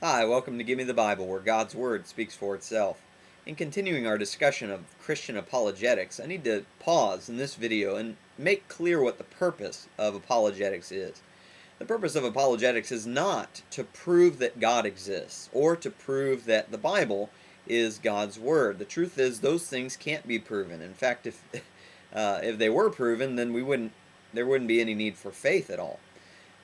Hi, welcome to Give Me the Bible, where God's Word speaks for itself. In continuing our discussion of Christian apologetics, I need to pause in this video and make clear what the purpose of apologetics is. The purpose of apologetics is not to prove that God exists or to prove that the Bible is God's Word. The truth is, those things can't be proven. In fact, if they were proven, then there wouldn't be any need for faith at all.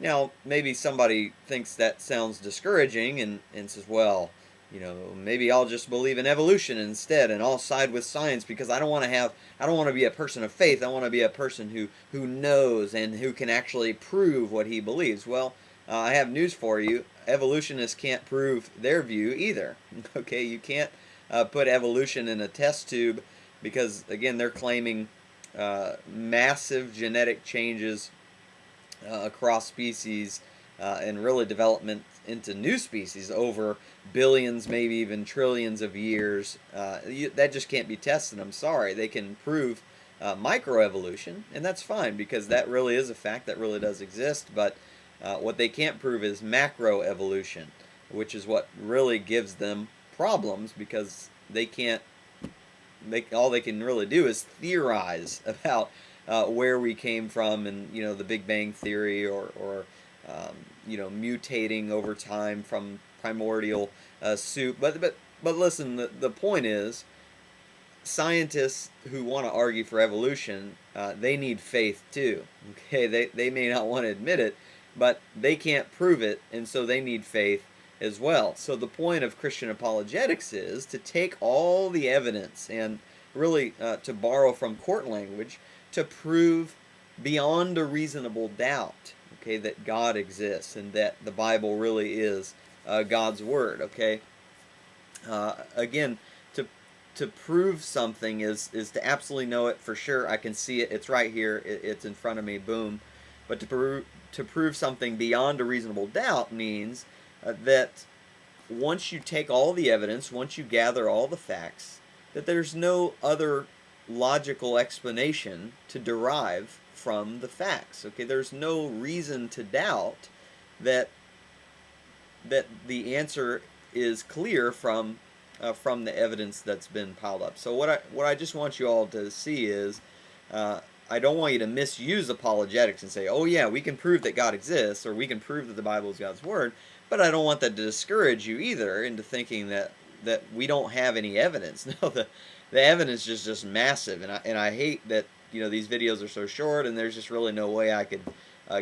Now, maybe somebody thinks that sounds discouraging and says, well, maybe I'll just believe in evolution instead and I'll side with science because I don't want to be a person of faith. I want to be a person who knows and who can actually prove what he believes. Well, I have news for you. Evolutionists can't prove their view either. Okay, you can't put evolution in a test tube because, again, they're claiming massive genetic changes across species and really development into new species over billions, maybe even trillions of years. That just can't be tested. I'm sorry. They can prove microevolution, and that's fine because that really is a fact that really does exist. But what they can't prove is macroevolution, which is what really gives them problems because they can't. All they can really do is theorize about where we came from, and the Big Bang Theory, or mutating over time from primordial soup. But listen, the point is, scientists who want to argue for evolution, they need faith too. Okay, they may not want to admit it, but they can't prove it, and so they need faith as well. So the point of Christian apologetics is to take all the evidence and really, to borrow from court language, to prove beyond a reasonable doubt, okay, that God exists and that the Bible really is God's Word. Okay, again, to prove something is to absolutely know it for sure. I can see it; it's right here. It's in front of me. Boom. But to prove something beyond a reasonable doubt means that once you take all the evidence, once you gather all the facts, that there's no other logical explanation to derive from the facts. Okay, there's no reason to doubt that the answer is clear from the evidence that's been piled up. So what I just want you all to see is, I don't want you to misuse apologetics and say, oh yeah, we can prove that God exists, or we can prove that the Bible is God's Word, but I don't want that to discourage you either into thinking that we don't have any evidence. No, the evidence is just massive, and I hate that these videos are so short, and there's just really no way I could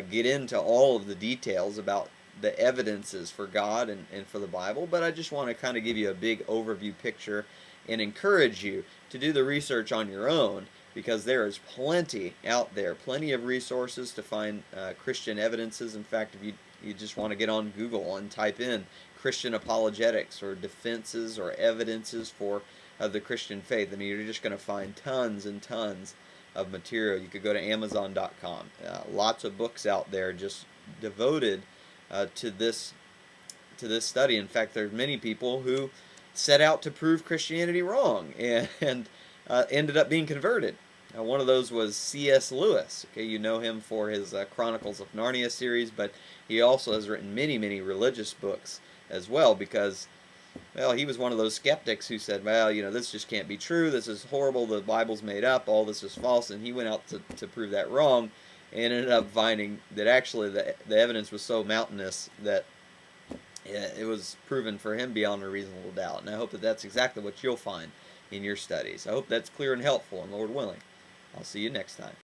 get into all of the details about the evidences for God and for the Bible, but I just want to kind of give you a big overview picture and encourage you to do the research on your own, because there is plenty out there, plenty of resources to find Christian evidences. In fact, if you just want to get on Google and type in Christian apologetics or defenses or evidences for the Christian faith, I mean, you're just going to find tons and tons of material. You could go to Amazon.com. Lots of books out there just devoted to this study. In fact, there's many people who set out to prove Christianity wrong and ended up being converted. One of those was C.S. Lewis. Okay, you know him for his Chronicles of Narnia series, but he also has written many, many religious books as well, because, well, he was one of those skeptics who said, well, this just can't be true, this is horrible, the Bible's made up, all this is false, and he went out to prove that wrong, and ended up finding that actually the evidence was so mountainous that it was proven for him beyond a reasonable doubt. And I hope that that's exactly what you'll find in your studies. I hope that's clear and helpful, and Lord willing, I'll see you next time.